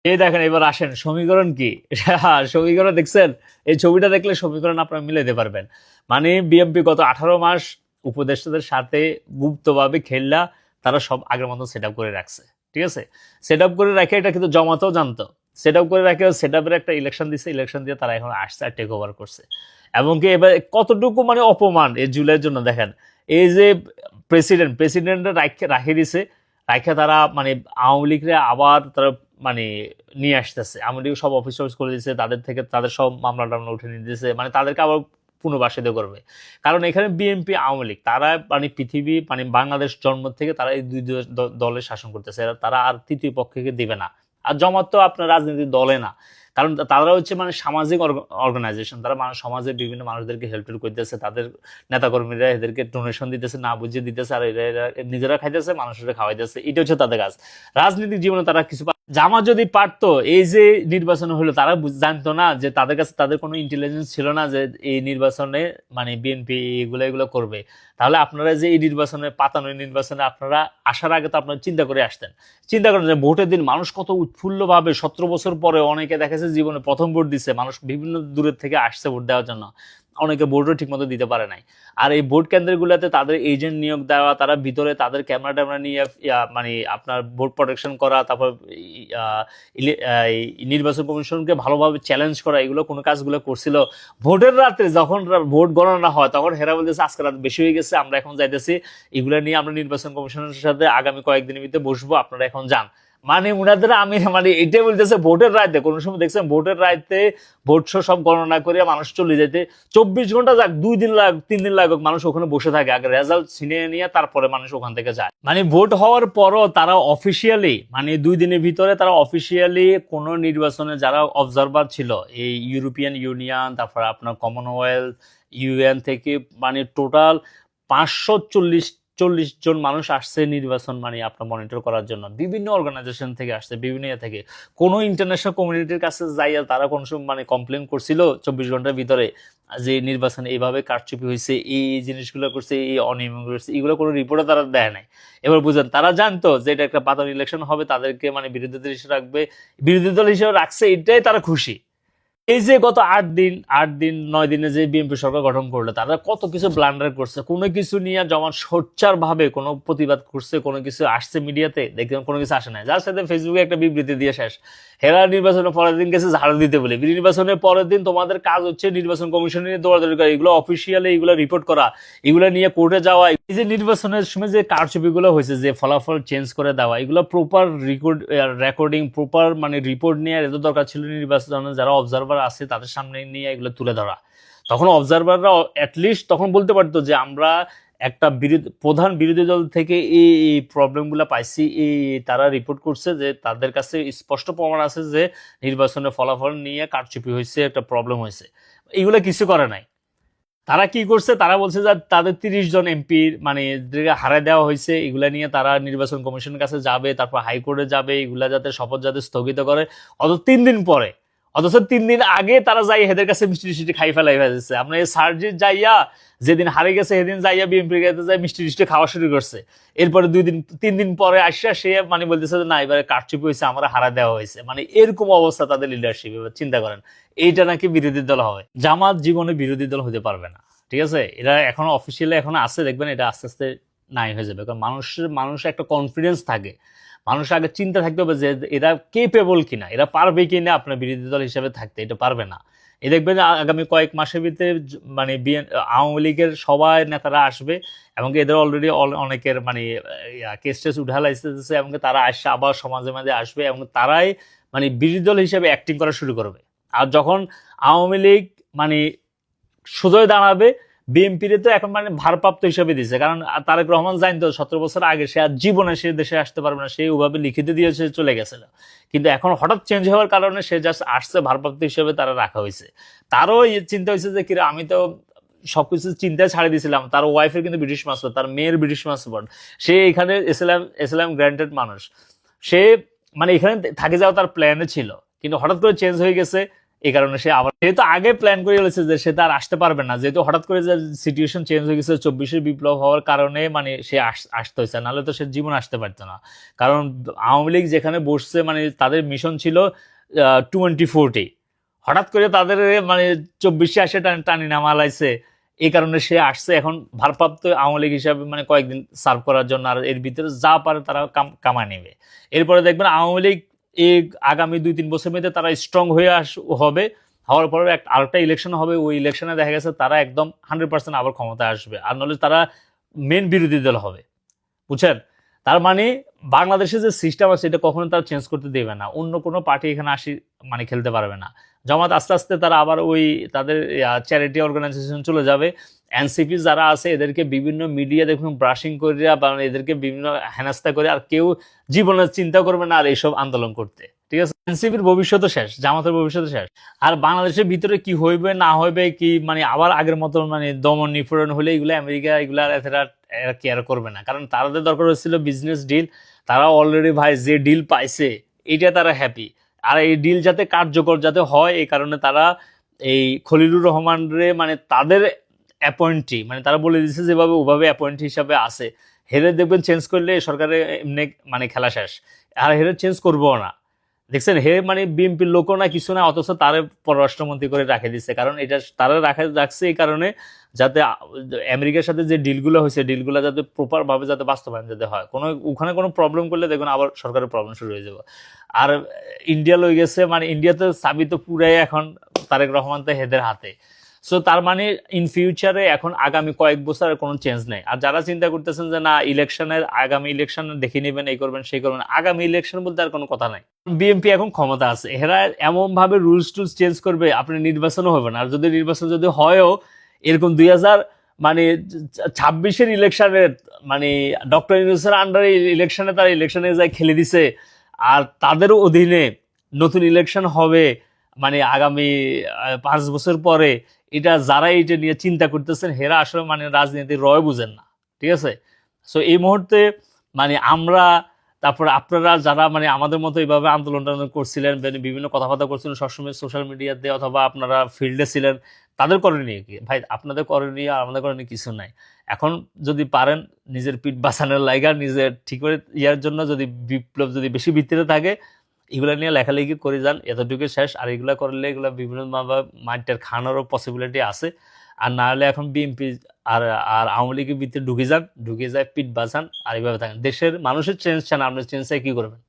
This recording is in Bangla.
এই দেখেন, এবার আসেন সমীকরণ কি। সমীকরণ দেখছেন? এই ছবিটা দেখলে সমীকরণ আপনারা মিলাইতে পারবেন। মানে বিএমপি গত 18 মাস উপদেষ্টাদের সাথে গুপ্তভাবে খেললা তারা সব আগের মতো সেট করে রাখছে। ঠিক আছে, সেট করে রাখে এটা কিন্তু জমাতেও জানতো। সেট করে রাখে সেট একটা ইলেকশন দিচ্ছে, ইলেকশন দিয়ে তারা এখন আসছে আর টেক ওভার করছে। এবং কি এবার কতটুকু মানে অপমান এই জুলাইয়ের জন্য দেখেন। এই যে প্রেসিডেন্ট রাখে দিছে, রাখে তারা মানে আওয়ামী লীগরা আবার তারা মানে নিয়ে আসতেছে। আওয়ামী লীগ সব অফিস টফিস করে দিচ্ছে, তাদের থেকে তাদের সব মামলা টামলা উঠে নিয়ে দিয়েছে, মানে তাদেরকে আবার পুনর্বাসিত করবে। কারণ এখানে বিএনপি আওয়ামী লীগ তারা মানে পৃথিবী মানে বাংলাদেশ জন্ম থেকে তারা এই দুই দলের শাসন করতেছে, তারা আর তৃতীয় পক্ষকে দিবে না। আর জামাত তো আপনার রাজনীতির দলে না, কারণ তারা হচ্ছে মানে সামাজিক অর্গানাইজেশন, তারা মানুষ সমাজের বিভিন্ন মানুষদেরকে হেল্প করতেছে, তাদের নেতাকর্মীরা এদেরকে ডোনেশন দিতেছে, না বুঝিয়ে দিতেছে, আর এরা নিজেরা খাইতেছে, মানুষেরা খাওয়াইতেছে। এটা হচ্ছে তাদের কাজ। রাজনৈতিক জীবনে তারা কিছু জামা যদি পারতো, এই যে নির্বাচন হলো তারা জানতো না যে তাদের কাছে তাদের কোনো ইন্টেলিজেন্স ছিল না যে এই নির্বাচনে মানে বিএনপি এগুলো করবে। তাহলে আপনারা যে এই নির্বাচনে পাতানো নির্বাচনে আপনারা আসার আগে তো আপনারা চিন্তা করে আসতেন। চিন্তা করেন যে ভোটের দিন মানুষ কত উৎফুল্লভাবে 17 বছর পরে অনেকে দেখেছে জীবনে প্রথম ভোট দিচ্ছে, মানুষ বিভিন্ন দূরের থেকে আসছে ভোট দেওয়ার জন্য, অনেকে ভোটও ঠিক মতো দিতে পারে নাই। আর এই ভোট কেন্দ্রগুলোতে তাদের এজেন্ট নিয়োগ দেওয়া, তারা ভিতরে তাদের ক্যামেরা ট্যামেরা নিয়ে মানে আপনার ভোট প্রোটেকশন করা, তারপর নির্বাচন কমিশনকে ভালোভাবে চ্যালেঞ্জ করা, এগুলো কোনো কাজগুলো করছিল। ভোটের রাত্রে যখন ভোট গণনা হয় তখন হেরা বলতেছে আজকে রাত বেশি হয়ে গেছে, আমরা এখন যাইতেছি, এগুলো নিয়ে আমরা নির্বাচন কমিশনের সাথে আগামী কয়েকদিনের ভিতরে বসবো, আপনারা এখন যান। মানে উনাদের আমি মানে এটাই বলতেছে ভোটের রাতে, কোনো সময় দেখছেন ভোটের রাতে ভোট সব গণনা করে মানুষ চলে যেতে 24 ঘন্টা যাক, 2 দিন লাগ 3 দিন লাগুক, মানুষ ওখানে বসে থাকে, আগে রেজাল্ট ছিনিয়ে নিয়ে তারপরে মানুষ ওখান থেকে যায়। মানে ভোট হওয়ার পরও তারা অফিসিয়ালি মানে 2 দিনের ভিতরে তারা অফিসিয়ালি কোনো নির্বাচনে যারা অবজারভার ছিল, এই ইউরোপিয়ান ইউনিয়ন, তারপর আপনার কমনওয়েলথ, ইউএন থেকে মানে টোটাল 540 জন মানুষ আসছে নির্বাচন মানে আপনার মনিটর করার জন্য। বিভিন্ন অর্গানাইজেশন থেকে আসছে, বিভিন্ন ইয়ে থেকে। কোনো ইন্টারন্যাশনাল কমিউনিটির কাছে যাইয়া তারা কোনো সময় মানে কমপ্লেন করছিল 24 ঘন্টার ভিতরে যে নির্বাচনে এইভাবে কারচুপি হয়েছে, এই জিনিসগুলো করছে, এই অনিয়ম করছে, এগুলো কোনো রিপোর্টে তারা দেয় নাই। এবার বুঝেন, তারা জানতো যে এটা একটা পাতানো ইলেকশন হবে, তাদেরকে মানে বিরোধী দল হিসেবে রাখবে, বিরোধী দল হিসেবে রাখছে, এটাই তারা খুশি। এই যে গত 8 দিন 9 দিনে যে বিএনপি সরকার গঠন করলো, তারা কত কিছু ব্লান্ডার করছে, কোনো কিছু নিয়ে যেমন সোচ্চার ভাবে কোনো প্রতিবাদ করছে, কোনো কিছু আসছে মিডিয়াতে, দেখলাম কোনো কিছু আসে নাই, যার সাথে ফেসবুকে একটা বিবৃতি দিয়ে শেষ। হেরা নির্বাচনের পরের দিন গেছে ঝাড়ু দিতে বলে, নির্বাচনের পরের দিন তোমাদের কাজ হচ্ছে নির্বাচন কমিশনে নিয়ে দৌড়াদৌড়ি করা, এগুলো অফিসিয়ালি এগুলো রিপোর্ট করা, এগুলো নিয়ে কোর্টে যাওয়া। এই যে নির্বাচনের সময় যে কারচুপিগুলো হয়েছে, যে ফলাফল চেঞ্জ করে দেওয়া, এগুলো প্রপার রেকর্ডিং, প্রপার মানে রিপোর্ট নিয়ে এত দরকার ছিল নির্বাচনে যারা অবজারভার আছে তাদের সামনে নিয়ে এগুলো তুলে ধরা। তখন অবজারভাররা অ্যাটলিস্ট তখন বলতে পারতো যে আমরা একটা প্রধান বিরোধী দল থেকে এই প্রবলেমগুলো পাইছি, এই তারা রিপোর্ট করছে যে তাদের কাছে স্পষ্ট প্রমাণ আছে যে নির্বাচনের ফলাফল নিয়ে কারচুপি হয়েছে, একটা প্রবলেম হয়েছে। এগুলো কিছু করে নাই। তারা কি করছে, তারা বলছে যে তাদের 30 জন এমপির মানে হারায় দেওয়া হয়েছে, এগুলা নিয়ে তারা নির্বাচন কমিশনের কাছে যাবে, তারপর হাইকোর্টে যাবে, এগুলা যাতে শপথ যাতে স্থগিত করে। অথচ 3 দিন পরে, অথচ 3 দিন আগে তারা যাই এদের কাছে মিষ্টি টিষ্টি খাই ফেলাই ফেলছে। আপনার এই সার্জিৎ যাইয়া যেদিন হারে গেছে সেদিন যাইয়া বিএনপির কাছে যাই মিষ্টি টিষ্টি খাওয়া শুরু করছে। এরপরে 2 দিন 3 দিন পরে আসিয়া সে মানে বলতেছে যে না এবারে কারচুপি হয়েছে, আমরা হারা দেওয়া হয়েছে। মানে এরকম অবস্থা তাদের লিডারশিপ। এবার চিন্তা করেন, এইটা নাকি বিরোধী দল হবে। জামাত জীবনে বিরোধী দল হতে পারবে না। ঠিক আছে, এরা এখনো অফিসিয়ালি এখনো আছে, দেখবেন এটা আস্তে আস্তে নাই হয়ে যাবে। কারণ মানুষ একটা কনফিডেন্স থাকে, মানুষ আগে চিন্তা থাকতে হবে যে এরা কেপেবল কিনা, এরা পারবে কিনা আপনার বিরোধী দল হিসেবে থাকতে। এটা পারবে না। এই দেখবেন আগামী কয়েক মাসের ভিতরে মানে আওয়ামী লীগের সবাই নেতারা আসবে, এবং এদের অলরেডি অনেকের মানে কেস টেস উঠা লাইতেছে, এবং তারা আসছে আবার সমাজে মাঝে আসবে, এবং তারাই মানে বিরোধী দল হিসেবে অ্যাক্টিং করা শুরু করবে। আর যখন আওয়ামী লীগ মানে সোজয় দাঁড়াবে, বিএনপির তো এখন মানে ভারপ্রাপ্ত হিসেবে দিচ্ছে। কারণ তারেক রহমান জানতো 17 বছর আগে সে আর জীবনে সে দেশে আসতে পারবে না, সে ওভাবে লিখিত দিয়ে সে চলে গেছিল। কিন্তু এখন হঠাৎ চেঞ্জ হওয়ার কারণে সে জাস্ট আসছে, ভারপ্রাপ্ত হিসেবে তারা রাখা হয়েছে। তারও চিন্তা হয়েছে যে কিরা আমি তো সবকিছু চিন্তায় ছাড়িয়ে দিয়েছিলাম। তার ওয়াইফের কিন্তু ব্রিটিশ পাসপোর্ট, তার মেয়ের ব্রিটিশ পাসপোর্ট, সে এখানে ইসলাম গ্রান্টেড মানুষ, সে মানে এখানে থাকে যাওয়া তার প্ল্যানে ছিল, কিন্তু হঠাৎ করে চেঞ্জ হয়ে গেছে। এই কারণে সে আবার, যেহেতু আগে প্ল্যান করে রয়েছে যে সে তার আসতে পারবে না, যেহেতু হঠাৎ করে যে সিচুয়েশন চেঞ্জ হয়ে গেছে 24-এর বিপ্লব হওয়ার কারণে, মানে সে আসতে হয়েছে, নাহলে তো সে জীবন আসতে পারতো না। কারণ আওয়ামী লীগ যেখানে বসছে, মানে তাদের মিশন ছিল 2040, হঠাৎ করে তাদের মানে 24-এ আসে টানি নামালাইছে। এই কারণে সে আসছে এখন ভারপ্রাপ্ত আওয়ামী লীগ হিসাবে, মানে কয়েকদিন সার্ভ করার জন্য, আর এর ভিতরে যা পারে তারা কামায় নেবে। এরপরে দেখবেন আওয়ামী লীগ এই আগামী 2-3 বছরের মধ্যে তারা স্ট্রং হয়ে হওয়ার পরে আরেকটা ইলেকশন হবে, ওই ইলেকশনে দেখা গেছে তারা একদম 100% আবার ক্ষমতায় আসবে, আর নাহলে তারা মেন বিরোধী দল হবে, বুঝছেন? তার মানে বাংলাদেশে যে সিস্টেম আছে এটা কখনো তারা চেঞ্জ করতে দেবে না, অন্য কোনো পার্টি এখানে মানে খেলতে পারবে না। জামাত আস্তে আস্তে তারা আবার ওই তাদের চ্যারিটি অর্গানাইজেশন চলে যাবে। এনসিপি যারা আছে এদেরকে বিভিন্ন মিডিয়া দেখুন ব্রাশিং করে, বা এদেরকে বিভিন্ন হেনাস্তা করে, আর কেউ জীবনের চিন্তা করবে না আর এইসব আন্দোলন করতে, ঠিক আছে? এনসিপির ভবিষ্যৎ শেষ, জামাতের ভবিষ্যৎ শেষ। আর বাংলাদেশের ভিতরে কি হইবে না হইবে, কি মানে আবার আগের মতো মানে দমন নিপীড়ন হলে এগুলো আমেরিকা এগুলা এরা কেয়ার করবে না, কারণ তাদের দরকার হচ্ছিল বিজনেস ডিল। তারা অলরেডি ভাই যে ডিল পাইছে এটা তারা হ্যাপি, আর এই ডিল যাতে কার্যকর যাতে হয়, এই কারণে তারা এই খলিলুর রহমান রে মানে তাদের অ্যাপয়েন্টি, মানে তারা বলে দিচ্ছে যেভাবে ওভাবে অ্যাপয়েন্ট হিসাবে আছে। হেরে দেখবেন চেঞ্জ করলে সরকারের এমনি মানে খেলা শেষ, আর হেরে চেঞ্জ করবো না। দেখছেন, হে মানে বিএনপির লোকও না কিছু না, অথচ তারে পররাষ্ট্রমন্ত্রী করে রাখে দিচ্ছে। কারণ এটা তারা রাখছে এই কারণে যাতে আমেরিকার সাথে যে ডিলগুলো হয়েছে ডিলগুলো যাতে প্রপার ভাবে যাতে বাস্তবায়ন যাতে হয়, কোনো ওখানে কোনো প্রবলেম করলে দেখুন আবার সরকারের প্রবলেম শুরু হয়ে যাবে। আর ইন্ডিয়া লই গেছে, মানে ইন্ডিয়াতে চাবি তো পুরাই এখন তারেক রহমান তো হেদের হাতে। সো তার মানে ইন ফিউচারে এখন আগামী কয়েক বছরের কোনো চেঞ্জ নেই। আর যারা চিন্তা করতেছেন যে না ইলেকশনের আগামী ইলেকশন দেখে নেবেন, এই করবেন সেই করবেন, আগামী ইলেকশন বলতে আর কোনো কথা নাই। বিএনপি এখন ক্ষমতা আছে, এরা এমন ভাবে রুলস টুলস চেঞ্জ করবে আপনি নির্বাচনও হবে না। আর যদি নির্বাচন যদি হয়ও এরকম 2000 মানে 26-এর ইলেকশনের মানে ডক্টর ইউনূসের আন্ডারে ইলেকশনে তারা ইলেকশনে যায় খেলে দিছে, আর তাদের অধীনে নতুন ইলেকশন হবে মানে আগামী 5 বছর পরে, এটা যারা এটা নিয়ে চিন্তা করতেছেন হেরা আসলে মানে রাজনীতির রয় বুঝেন না, ঠিক আছে? সো এই মুহূর্তে মানে আমরা, তারপরে আপনারা যারা মানে আমাদের মতো এইভাবে আন্দোলন করছিলেন, বিভিন্ন কথাবার্তা করছিলেন সবসময় সোশ্যাল মিডিয়াতে, অথবা আপনারা ফিল্ডে ছিলেন, তাদের করণীয় কি ভাই? আপনাদের করণীয় আর আমাদের করণীয় কিছু নাই। এখন যদি পারেন নিজের পিঠ বাঁচানোর লাইগা, নিজের ঠিক করে ইয়ার জন্য যদি বিপ্লব যদি বেশি ভিত্তিতে থাকে, এগুলা নিয়ে লেখালেখি করে যান, এতটুকু শেষ। আর এগুলা করলে এগুলা বিভিন্নভাবে মাইন্ডের খানারও পসিবিলিটি আছে। আর না হলে এখন বিএনপি আর আর আওয়ামী লীগের ভিতরে ঢুকে যায় পিঠ বাঁচান, আর এইভাবে থাকেন। দেশের মানুষের চেঞ্জ চান, আপনি চেঞ্জ চাই কি করবেন?